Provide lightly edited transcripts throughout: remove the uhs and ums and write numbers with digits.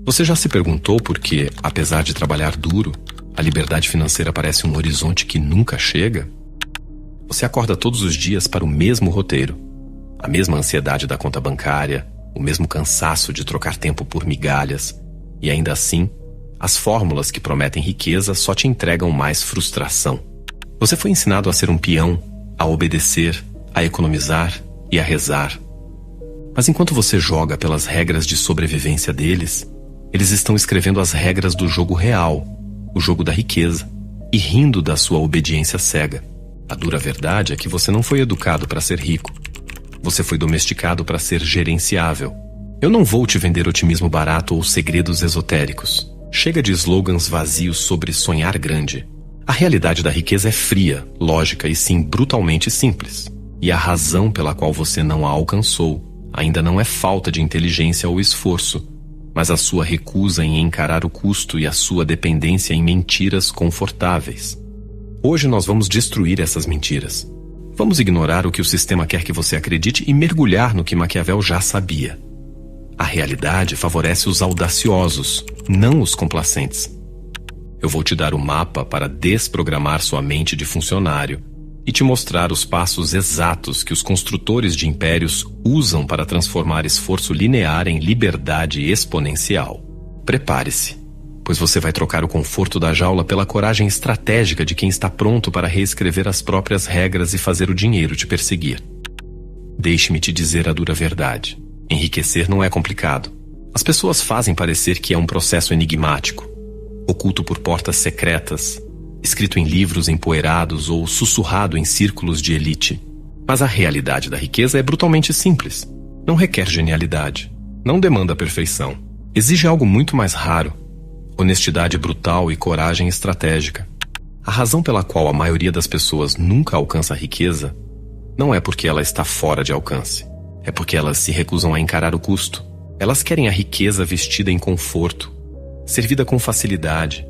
Você já se perguntou por que, apesar de trabalhar duro, a liberdade financeira parece um horizonte que nunca chega? Você acorda todos os dias para o mesmo roteiro, a mesma ansiedade da conta bancária, o mesmo cansaço de trocar tempo por migalhas, e ainda assim, as fórmulas que prometem riqueza só te entregam mais frustração. Você foi ensinado a ser um peão, a obedecer, a economizar e a rezar. Mas enquanto você joga pelas regras de sobrevivência deles, eles estão escrevendo as regras do jogo real, o jogo da riqueza, e rindo da sua obediência cega. A dura verdade é que você não foi educado para ser rico. Você foi domesticado para ser gerenciável. Eu não vou te vender otimismo barato ou segredos esotéricos. Chega de slogans vazios sobre sonhar grande. A realidade da riqueza é fria, lógica e sim brutalmente simples. E a razão pela qual você não a alcançou ainda não é falta de inteligência ou esforço, mas a sua recusa em encarar o custo e a sua dependência em mentiras confortáveis. Hoje nós vamos destruir essas mentiras. Vamos ignorar o que o sistema quer que você acredite e mergulhar no que Maquiavel já sabia. A realidade favorece os audaciosos, não os complacentes. Eu vou te dar o mapa para desprogramar sua mente de funcionário e te mostrar os passos exatos que os construtores de impérios usam para transformar esforço linear em liberdade exponencial. Prepare-se, pois você vai trocar o conforto da jaula pela coragem estratégica de quem está pronto para reescrever as próprias regras e fazer o dinheiro te perseguir. Deixe-me te dizer a dura verdade. Enriquecer não é complicado. As pessoas fazem parecer que é um processo enigmático, oculto por portas secretas, escrito em livros empoeirados ou sussurrado em círculos de elite. Mas a realidade da riqueza é brutalmente simples. Não requer genialidade. Não demanda perfeição. Exige algo muito mais raro: honestidade brutal e coragem estratégica. A razão pela qual a maioria das pessoas nunca alcança a riqueza não é porque ela está fora de alcance. É porque elas se recusam a encarar o custo. Elas querem a riqueza vestida em conforto, servida com facilidade,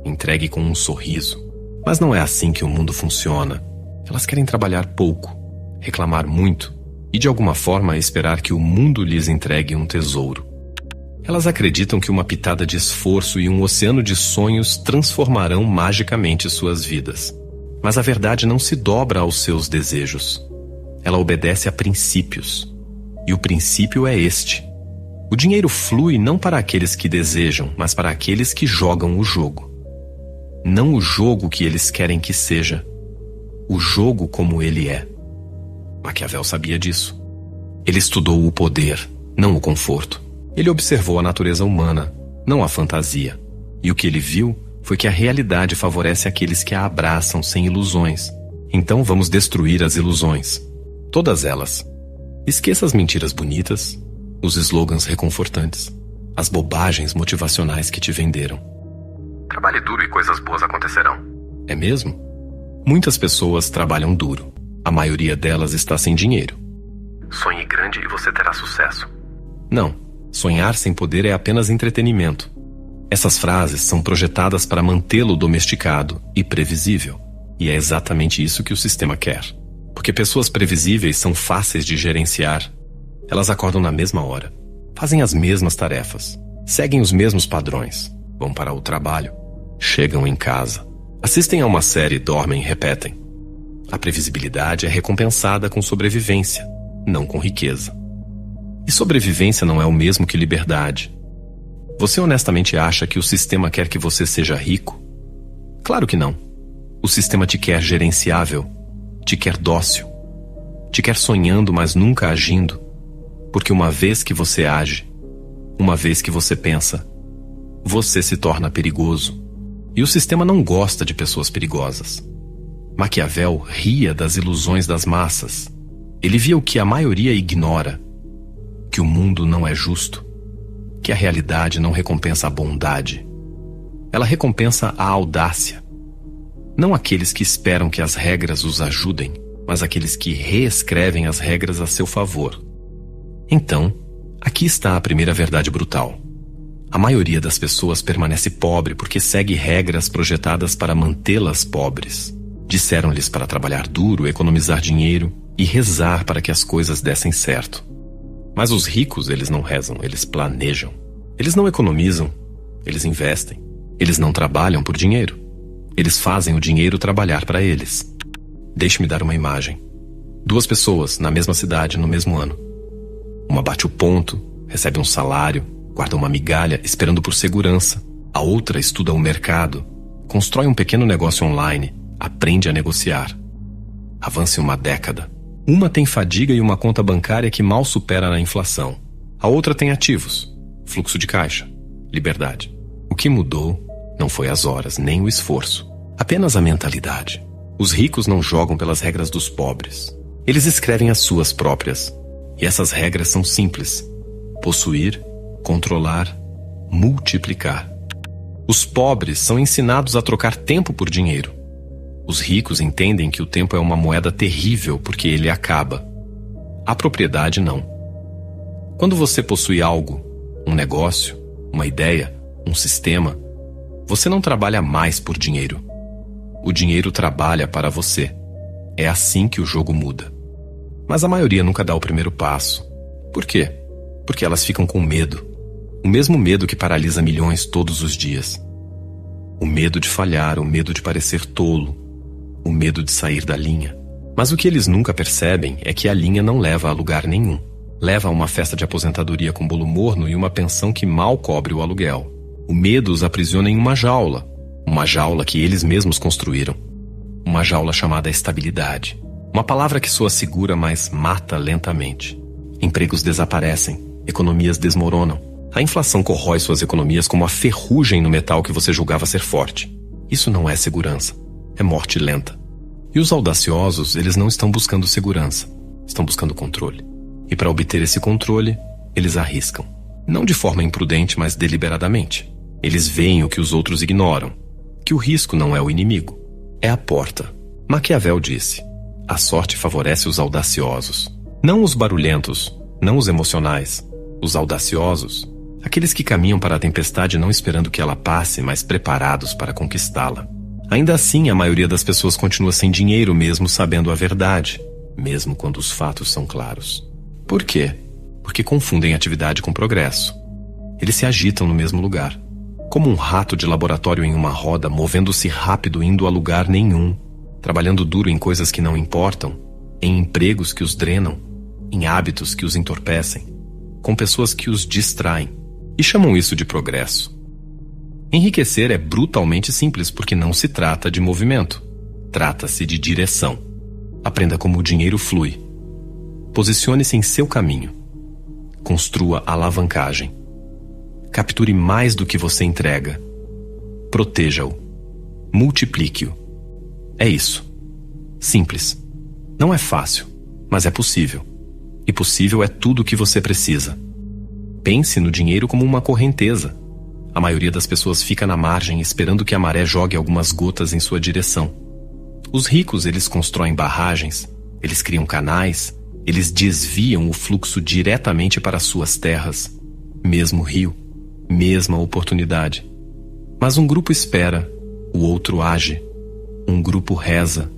entregue com um sorriso. Mas não é assim que o mundo funciona. Elas querem trabalhar pouco, reclamar muito e, de alguma forma, esperar que o mundo lhes entregue um tesouro. Elas acreditam que uma pitada de esforço e um oceano de sonhos transformarão magicamente suas vidas. Mas a verdade não se dobra aos seus desejos. Ela obedece a princípios. E o princípio é este: o dinheiro flui não para aqueles que desejam, mas para aqueles que jogam o jogo. Não o jogo que eles querem que seja, o jogo como ele é. Maquiavel sabia disso. Ele estudou o poder, não o conforto. Ele observou a natureza humana, não a fantasia. E o que ele viu foi que a realidade favorece aqueles que a abraçam sem ilusões. Então vamos destruir as ilusões. Todas elas. Esqueça as mentiras bonitas, os slogans reconfortantes, as bobagens motivacionais que te venderam. Trabalhe duro e coisas boas acontecerão. É mesmo? Muitas pessoas trabalham duro. A maioria delas está sem dinheiro. Sonhe grande e você terá sucesso. Não. Sonhar sem poder é apenas entretenimento. Essas frases são projetadas para mantê-lo domesticado e previsível. E é exatamente isso que o sistema quer. Porque pessoas previsíveis são fáceis de gerenciar. Elas acordam na mesma hora, fazem as mesmas tarefas, seguem os mesmos padrões, vão para o trabalho, chegam em casa, assistem a uma série, dormem e repetem. A previsibilidade é recompensada com sobrevivência, não com riqueza. E sobrevivência não é o mesmo que liberdade. Você honestamente acha que o sistema quer que você seja rico? Claro que não. O sistema te quer gerenciável, te quer dócil, te quer sonhando, mas nunca agindo. Porque uma vez que você age, uma vez que você pensa, você se torna perigoso. E o sistema não gosta de pessoas perigosas. Maquiavel ria das ilusões das massas. Ele via o que a maioria ignora: que o mundo não é justo, que a realidade não recompensa a bondade. Ela recompensa a audácia. Não aqueles que esperam que as regras os ajudem, mas aqueles que reescrevem as regras a seu favor. Então, aqui está a primeira verdade brutal. A maioria das pessoas permanece pobre porque segue regras projetadas para mantê-las pobres. Disseram-lhes para trabalhar duro, economizar dinheiro e rezar para que as coisas dessem certo. Mas os ricos, eles não rezam, eles planejam. Eles não economizam, eles investem. Eles não trabalham por dinheiro. Eles fazem o dinheiro trabalhar para eles. Deixe-me dar uma imagem. 2 pessoas na mesma cidade no mesmo ano. Uma bate o ponto, recebe um salário, guarda uma migalha esperando por segurança. A outra estuda o mercado, constrói um pequeno negócio online, aprende a negociar. Avance uma década. Uma tem fadiga e uma conta bancária que mal supera a inflação. A outra tem ativos, fluxo de caixa, liberdade. O que mudou não foi as horas, nem o esforço. Apenas a mentalidade. Os ricos não jogam pelas regras dos pobres. Eles escrevem as suas próprias. E essas regras são simples: possuir, controlar, multiplicar. Os pobres são ensinados a trocar tempo por dinheiro. Os ricos entendem que o tempo é uma moeda terrível porque ele acaba. A propriedade não. Quando você possui algo, um negócio, uma ideia, um sistema, você não trabalha mais por dinheiro. O dinheiro trabalha para você. É assim que o jogo muda. Mas a maioria nunca dá o primeiro passo. Por quê? Porque elas ficam com medo. O mesmo medo que paralisa milhões todos os dias. O medo de falhar, o medo de parecer tolo, o medo de sair da linha. Mas o que eles nunca percebem é que a linha não leva a lugar nenhum. Leva a uma festa de aposentadoria com bolo morno e uma pensão que mal cobre o aluguel. O medo os aprisiona em uma jaula que eles mesmos construíram. Uma jaula chamada estabilidade. Uma palavra que soa segura, mas mata lentamente. Empregos desaparecem, economias desmoronam. A inflação corrói suas economias como a ferrugem no metal que você julgava ser forte. Isso não é segurança, é morte lenta. E os audaciosos, eles não estão buscando segurança, estão buscando controle. E para obter esse controle, eles arriscam. Não de forma imprudente, mas deliberadamente. Eles veem o que os outros ignoram, que o risco não é o inimigo, é a porta. Maquiavel disse: a sorte favorece os audaciosos. Não os barulhentos, não os emocionais. Os audaciosos, aqueles que caminham para a tempestade não esperando que ela passe, mas preparados para conquistá-la. Ainda assim, a maioria das pessoas continua sem dinheiro mesmo sabendo a verdade, mesmo quando os fatos são claros. Por quê? Porque confundem atividade com progresso. Eles se agitam no mesmo lugar, como um rato de laboratório em uma roda, movendo-se rápido indo a lugar nenhum, trabalhando duro em coisas que não importam, em empregos que os drenam, em hábitos que os entorpecem, com pessoas que os distraem, e chamam isso de progresso. Enriquecer é brutalmente simples porque não se trata de movimento. Trata-se de direção. Aprenda como o dinheiro flui. Posicione-se em seu caminho. Construa alavancagem. Capture mais do que você entrega. Proteja-o. Multiplique-o. É isso. Simples. Não é fácil, mas é possível. E possível é tudo o que você precisa. Pense no dinheiro como uma correnteza. A maioria das pessoas fica na margem esperando que a maré jogue algumas gotas em sua direção. Os ricos, eles constroem barragens, eles criam canais, eles desviam o fluxo diretamente para suas terras. Mesmo rio, mesma oportunidade. Mas um grupo espera, o outro age. Um grupo reza,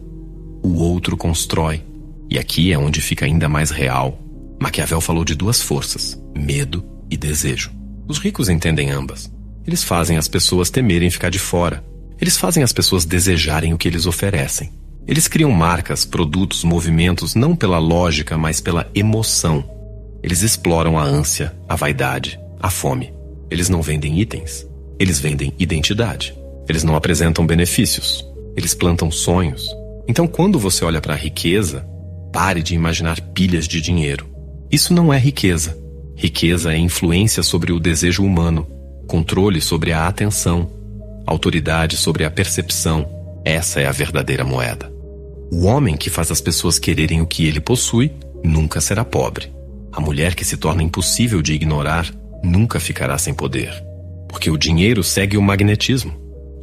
o outro constrói. E aqui é onde fica ainda mais real. Maquiavel falou de 2 forças, medo e desejo. Os ricos entendem ambas. Eles fazem as pessoas temerem ficar de fora. Eles fazem as pessoas desejarem o que eles oferecem. Eles criam marcas, produtos, movimentos, não pela lógica, mas pela emoção. Eles exploram a ânsia, a vaidade, a fome. Eles não vendem itens. Eles vendem identidade. Eles não apresentam benefícios. Eles plantam sonhos. Então, quando você olha para a riqueza, pare de imaginar pilhas de dinheiro. Isso não é riqueza. Riqueza é influência sobre o desejo humano, controle sobre a atenção, autoridade sobre a percepção. Essa é a verdadeira moeda. O homem que faz as pessoas quererem o que ele possui nunca será pobre. A mulher que se torna impossível de ignorar nunca ficará sem poder. Porque o dinheiro segue o magnetismo.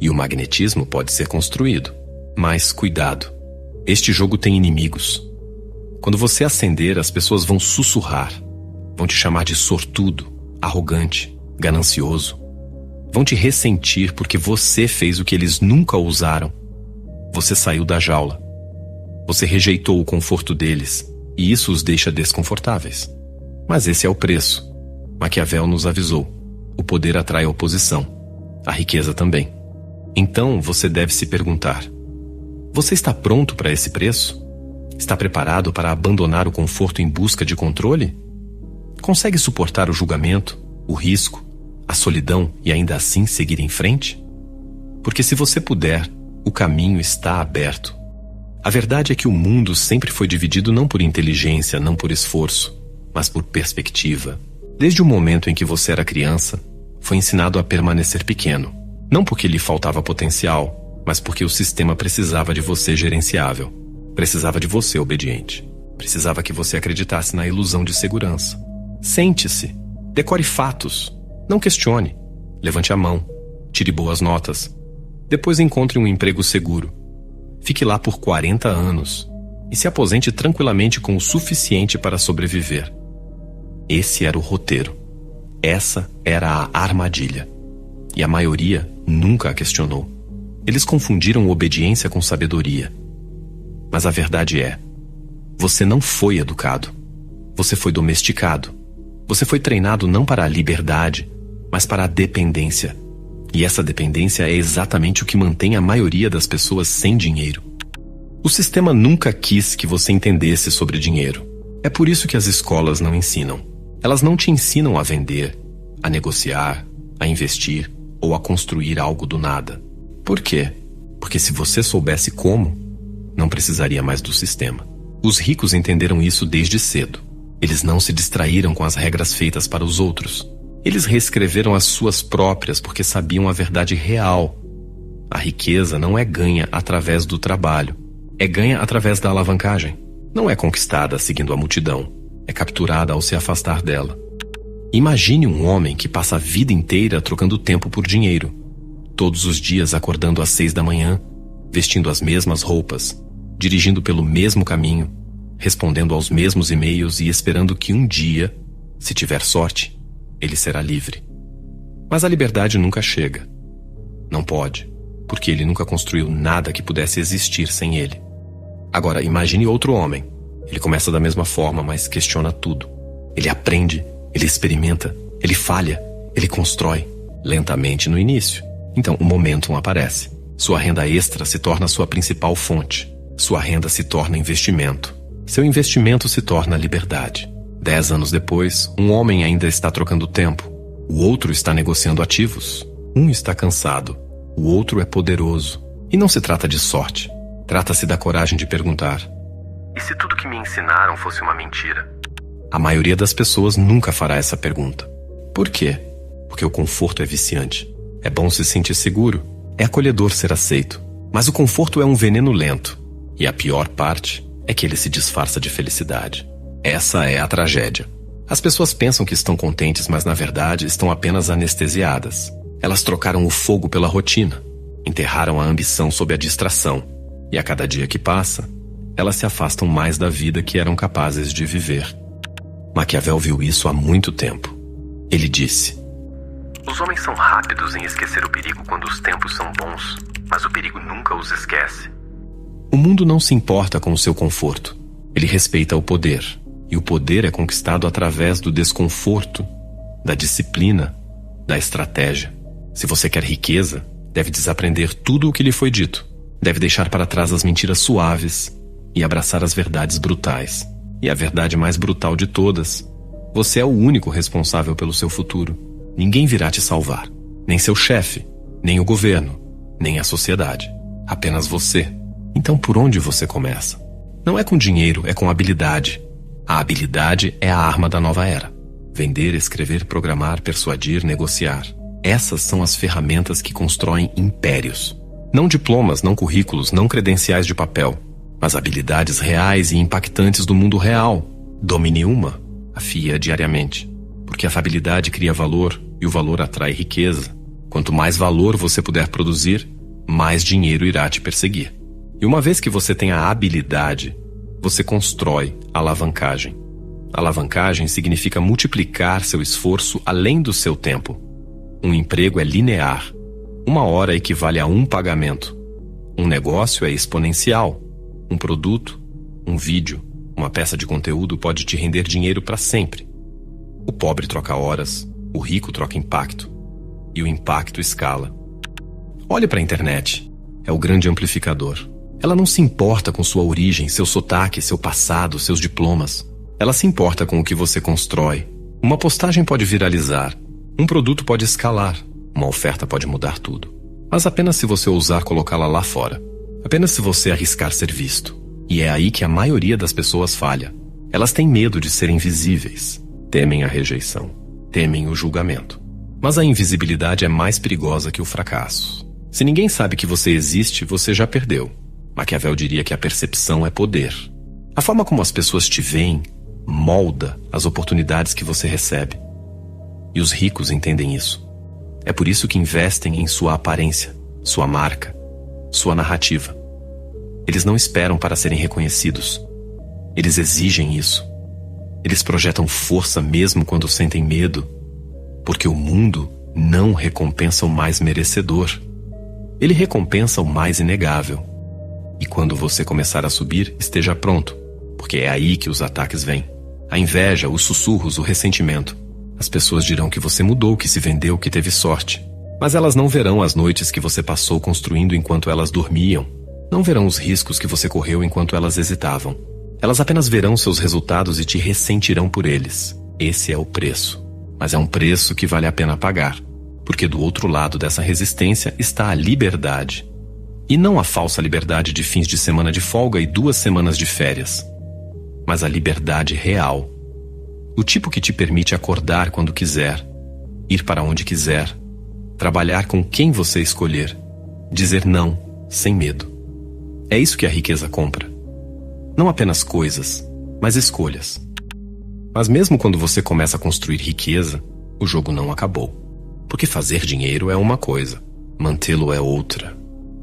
E o magnetismo pode ser construído. Mas cuidado, este jogo tem inimigos. Quando você acender, as pessoas vão sussurrar. Vão te chamar de sortudo, arrogante, ganancioso. Vão te ressentir porque você fez o que eles nunca ousaram. Você saiu da jaula. Você rejeitou o conforto deles, e isso os deixa desconfortáveis. Mas esse é o preço. Maquiavel nos avisou. O poder atrai a oposição. A riqueza também. Então você deve se perguntar: você está pronto para esse preço? Está preparado para abandonar o conforto em busca de controle? Consegue suportar o julgamento, o risco, a solidão e ainda assim seguir em frente? Porque se você puder, o caminho está aberto. A verdade é que o mundo sempre foi dividido não por inteligência, não por esforço, mas por perspectiva. Desde o momento em que você era criança, foi ensinado a permanecer pequeno. Não porque lhe faltava potencial, mas porque o sistema precisava de você gerenciável. Precisava de você obediente. Precisava que você acreditasse na ilusão de segurança. Sente-se. Decore fatos. Não questione. Levante a mão. Tire boas notas. Depois encontre um emprego seguro. Fique lá por 40 anos e se aposente tranquilamente com o suficiente para sobreviver. Esse era o roteiro. Essa era a armadilha. E a maioria nunca a questionou. Eles confundiram obediência com sabedoria. Mas a verdade é: você não foi educado. Você foi domesticado. Você foi treinado não para a liberdade, mas para a dependência. E essa dependência é exatamente o que mantém a maioria das pessoas sem dinheiro. O sistema nunca quis que você entendesse sobre dinheiro. É por isso que as escolas não ensinam. Elas não te ensinam a vender, a negociar, a investir ou a construir algo do nada. Por quê? Porque se você soubesse como, não precisaria mais do sistema. Os ricos entenderam isso desde cedo. Eles não se distraíram com as regras feitas para os outros. Eles reescreveram as suas próprias porque sabiam a verdade real. A riqueza não é ganha através do trabalho. É ganha através da alavancagem. Não é conquistada seguindo a multidão. É capturada ao se afastar dela. Imagine um homem que passa a vida inteira trocando tempo por dinheiro. Todos os dias acordando às 6 da manhã, vestindo as mesmas roupas, dirigindo pelo mesmo caminho, respondendo aos mesmos e-mails e esperando que um dia, se tiver sorte, ele será livre. Mas a liberdade nunca chega. Não pode, porque ele nunca construiu nada que pudesse existir sem ele. Agora, imagine outro homem. Ele começa da mesma forma, mas questiona tudo. Ele aprende, ele experimenta, ele falha, ele constrói, lentamente no início. Então, o momentum aparece. Sua renda extra se torna sua principal fonte. Sua renda se torna investimento. Seu investimento se torna liberdade. 10 anos depois, um homem ainda está trocando tempo. O outro está negociando ativos. Um está cansado. O outro é poderoso. E não se trata de sorte. Trata-se da coragem de perguntar: e se tudo que me ensinaram fosse uma mentira? A maioria das pessoas nunca fará essa pergunta. Por quê? Porque o conforto é viciante. É bom se sentir seguro. É acolhedor ser aceito. Mas o conforto é um veneno lento. E a pior parte é que ele se disfarça de felicidade. Essa é a tragédia. As pessoas pensam que estão contentes, mas na verdade estão apenas anestesiadas. Elas trocaram o fogo pela rotina. Enterraram a ambição sob a distração. E a cada dia que passa, elas se afastam mais da vida que eram capazes de viver. Maquiavel viu isso há muito tempo. Ele disse: os homens são rápidos em esquecer o perigo quando os tempos são bons, mas o perigo nunca os esquece. O mundo não se importa com o seu conforto. Ele respeita o poder. E o poder é conquistado através do desconforto, da disciplina, da estratégia. Se você quer riqueza, deve desaprender tudo o que lhe foi dito. Deve deixar para trás as mentiras suaves e abraçar as verdades brutais. E a verdade mais brutal de todas: você é o único responsável pelo seu futuro. Ninguém virá te salvar. Nem seu chefe, nem o governo, nem a sociedade. Apenas você. Então por onde você começa? Não é com dinheiro, é com habilidade. A habilidade é a arma da nova era. Vender, escrever, programar, persuadir, negociar. Essas são as ferramentas que constroem impérios. Não diplomas, não currículos, não credenciais de papel, mas habilidades reais e impactantes do mundo real. Domine uma, afie-a diariamente. Porque a habilidade cria valor e o valor atrai riqueza. Quanto mais valor você puder produzir, mais dinheiro irá te perseguir. E uma vez que você tem a habilidade, você constrói alavancagem. Alavancagem significa multiplicar seu esforço além do seu tempo. Um emprego é linear. 1 hora equivale a 1 pagamento. Um negócio é exponencial. Um produto, um vídeo, uma peça de conteúdo pode te render dinheiro para sempre. O pobre troca horas, O rico troca impacto. E o impacto escala. Olhe para a internet. É o grande amplificador. Ela não se importa com sua origem, seu sotaque, seu passado, seus diplomas. Ela se importa com o que você constrói. Uma postagem pode viralizar. Um produto pode escalar. Uma oferta pode mudar tudo. Mas apenas se você ousar colocá-la lá fora. Apenas se você arriscar ser visto. E é aí que a maioria das pessoas falha. Elas têm medo de serem visíveis. Temem a rejeição. Temem o julgamento. Mas a invisibilidade é mais perigosa que o fracasso. Se ninguém sabe que você existe, você já perdeu. Maquiavel diria que a percepção é poder. A forma como as pessoas te veem molda as oportunidades que você recebe. E os ricos entendem isso. É por isso que investem em sua aparência, sua marca, sua narrativa. Eles não esperam para serem reconhecidos. Eles exigem isso. Eles projetam força mesmo quando sentem medo, porque o mundo não recompensa o mais merecedor. Ele recompensa o mais inegável. E quando você começar a subir, esteja pronto, porque é aí que os ataques vêm. A inveja, os sussurros, o ressentimento. As pessoas dirão que você mudou, que se vendeu, que teve sorte. Mas elas não verão as noites que você passou construindo enquanto elas dormiam. Não verão os riscos que você correu enquanto elas hesitavam. Elas apenas verão seus resultados e te ressentirão por eles. Esse é o preço. Mas é um preço que vale a pena pagar. Porque do outro lado dessa resistência está a liberdade. E não a falsa liberdade de fins de semana de folga e 2 semanas de férias. Mas a liberdade real. O tipo que te permite acordar quando quiser, ir para onde quiser, trabalhar com quem você escolher, dizer não, sem medo. É isso que a riqueza compra. Não apenas coisas, mas escolhas. Mas mesmo quando você começa a construir riqueza, o jogo não acabou. Porque fazer dinheiro é uma coisa, mantê-lo é outra.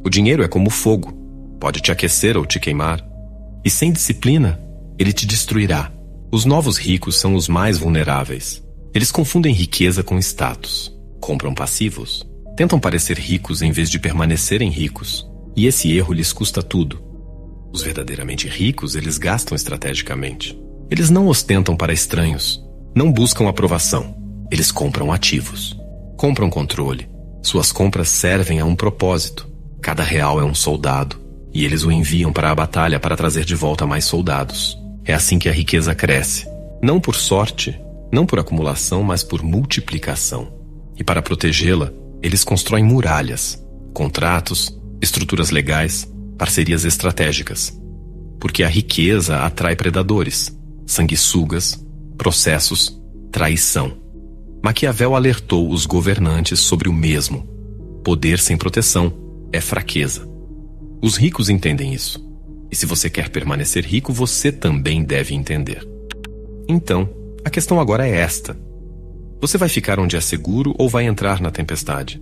O dinheiro é como fogo, pode te aquecer ou te queimar. E sem disciplina, ele te destruirá. Os novos ricos são os mais vulneráveis. Eles confundem riqueza com status. Compram passivos. Tentam parecer ricos em vez de permanecerem ricos. E esse erro lhes custa tudo. Os verdadeiramente ricos, eles gastam estrategicamente. Eles não ostentam para estranhos. Não buscam aprovação. Eles compram ativos. Compram controle. Suas compras servem a um propósito. Cada real é um soldado. E eles o enviam para a batalha para trazer de volta mais soldados. É assim que a riqueza cresce. Não por sorte, não por acumulação, mas por multiplicação. E para protegê-la, eles constroem muralhas, contratos, estruturas legais, parcerias estratégicas. Porque a riqueza atrai predadores, sanguessugas, processos, traição. Maquiavel alertou os governantes sobre o mesmo. Poder sem proteção é fraqueza. Os ricos entendem isso. E se você quer permanecer rico, você também deve entender. Então, a questão agora é esta. Você vai ficar onde é seguro ou vai entrar na tempestade?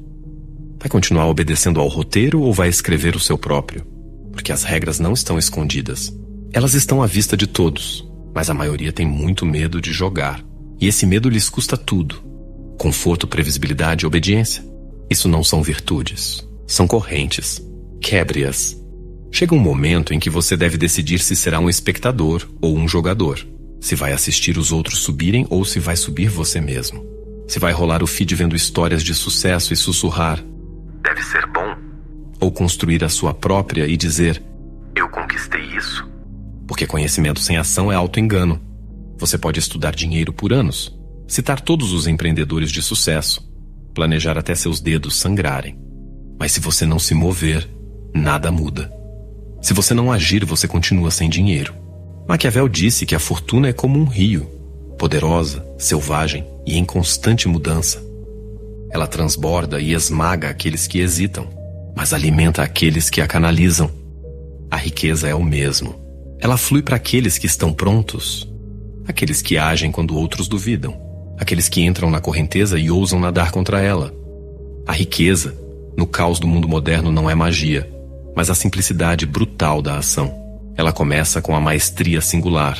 Vai continuar obedecendo ao roteiro ou vai escrever o seu próprio? Porque as regras não estão escondidas. Elas estão à vista de todos, mas a maioria tem muito medo de jogar. E esse medo lhes custa tudo. Conforto, previsibilidade e obediência. Isso não são virtudes. São correntes. Quebre-as. Chega um momento em que você deve decidir se será um espectador ou um jogador. Se vai assistir os outros subirem ou se vai subir você mesmo. Se vai rolar o feed vendo histórias de sucesso e sussurrar "deve ser bom", ou construir a sua própria e dizer "eu conquistei isso". Porque conhecimento sem ação é auto-engano. Você pode estudar dinheiro por anos, citar todos os empreendedores de sucesso, planejar até seus dedos sangrarem. Mas se você não se mover, nada muda. Se você não agir, você continua sem dinheiro. Maquiavel disse que a fortuna é como um rio, poderosa, selvagem e em constante mudança. Ela transborda e esmaga aqueles que hesitam, mas alimenta aqueles que a canalizam. A riqueza é o mesmo. Ela flui para aqueles que estão prontos, aqueles que agem quando outros duvidam, aqueles que entram na correnteza e ousam nadar contra ela. A riqueza, no caos do mundo moderno, não é magia, mas a simplicidade brutal da ação. Ela começa com a maestria singular.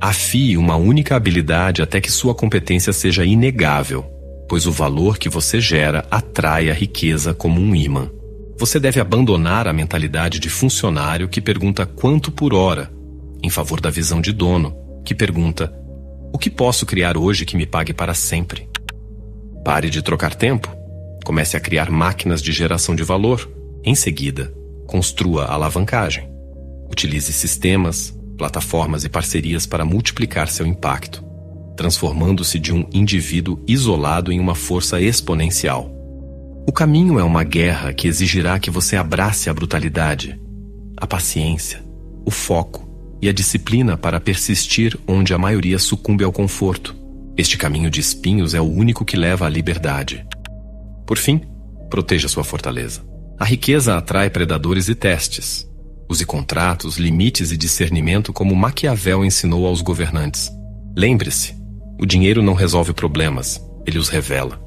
Afie uma única habilidade até que sua competência seja inegável, pois o valor que você gera atrai a riqueza como um ímã. Você deve abandonar a mentalidade de funcionário que pergunta quanto por hora, em favor da visão de dono, que pergunta: o que posso criar hoje que me pague para sempre? Pare de trocar tempo. Comece a criar máquinas de geração de valor. Em seguida, construa a alavancagem. Utilize sistemas, plataformas e parcerias para multiplicar seu impacto, transformando-se de um indivíduo isolado em uma força exponencial. O caminho é uma guerra que exigirá que você abrace a brutalidade, a paciência, o foco e a disciplina para persistir onde a maioria sucumbe ao conforto. Este caminho de espinhos é o único que leva à liberdade. Por fim, proteja sua fortaleza. A riqueza atrai predadores e testes. Use contratos, limites e discernimento como Maquiavel ensinou aos governantes. Lembre-se, o dinheiro não resolve problemas, ele os revela.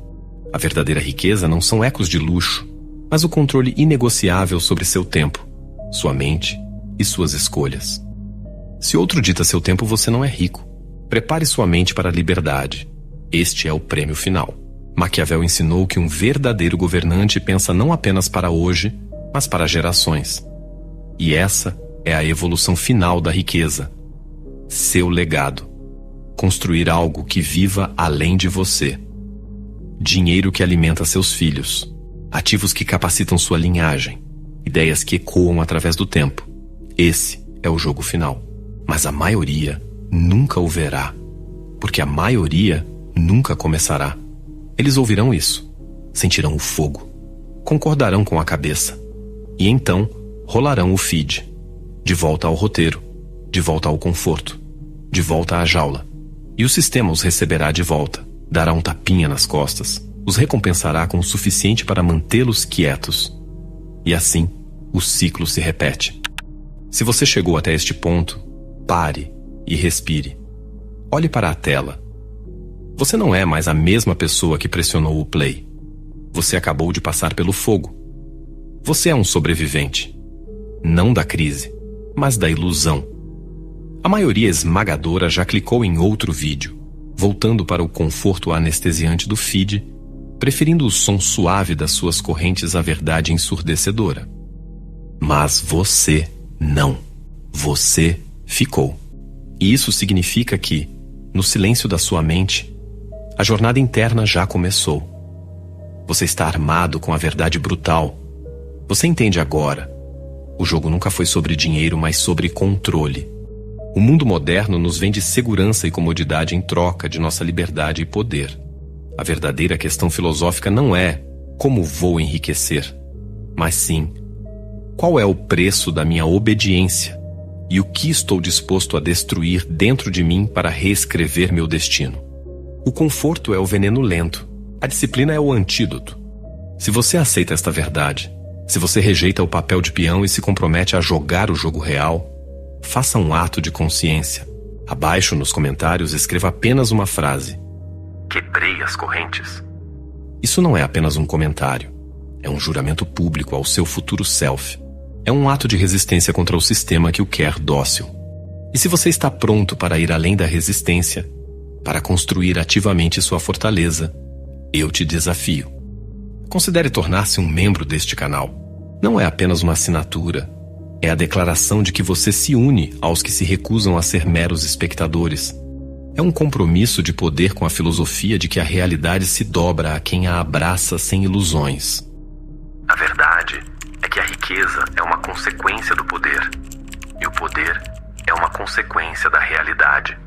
A verdadeira riqueza não são ecos de luxo, mas o controle inegociável sobre seu tempo, sua mente e suas escolhas. Se outro dita seu tempo, você não é rico. Prepare sua mente para a liberdade. Este é o prêmio final. Maquiavel ensinou que um verdadeiro governante pensa não apenas para hoje, mas para gerações. E essa é a evolução final da riqueza. Seu legado. Construir algo que viva além de você. Dinheiro que alimenta seus filhos. Ativos que capacitam sua linhagem. Ideias que ecoam através do tempo. Esse é o jogo final. Mas a maioria nunca o verá. Porque a maioria nunca começará. Eles ouvirão isso, sentirão o fogo, concordarão com a cabeça e então rolarão o feed, de volta ao roteiro, de volta ao conforto, de volta à jaula. E o sistema os receberá de volta, dará um tapinha nas costas, os recompensará com o suficiente para mantê-los quietos. E assim, o ciclo se repete. Se você chegou até este ponto, pare e respire. Olhe para a tela. Você não é mais a mesma pessoa que pressionou o play. Você acabou de passar pelo fogo. Você é um sobrevivente. Não da crise, mas da ilusão. A maioria esmagadora já clicou em outro vídeo, voltando para o conforto anestesiante do feed, preferindo o som suave das suas correntes à verdade ensurdecedora. Mas você não. Você ficou. E isso significa que, no silêncio da sua mente, a jornada interna já começou. Você está armado com a verdade brutal. Você entende agora. O jogo nunca foi sobre dinheiro, mas sobre controle. O mundo moderno nos vende segurança e comodidade em troca de nossa liberdade e poder. A verdadeira questão filosófica não é como vou enriquecer, mas sim qual é o preço da minha obediência e o que estou disposto a destruir dentro de mim para reescrever meu destino. O conforto é o veneno lento. A disciplina é o antídoto. Se você aceita esta verdade, se você rejeita o papel de peão e se compromete a jogar o jogo real, faça um ato de consciência. Abaixo nos comentários escreva apenas uma frase: quebrei as correntes. Isso não é apenas um comentário. É um juramento público ao seu futuro self. É um ato de resistência contra o sistema que o quer dócil. E se você está pronto para ir além da resistência, para construir ativamente sua fortaleza, eu te desafio. Considere tornar-se um membro deste canal. Não é apenas uma assinatura. É a declaração de que você se une aos que se recusam a ser meros espectadores. É um compromisso de poder com a filosofia de que a realidade se dobra a quem a abraça sem ilusões. A verdade é que a riqueza é uma consequência do poder, e o poder é uma consequência da realidade.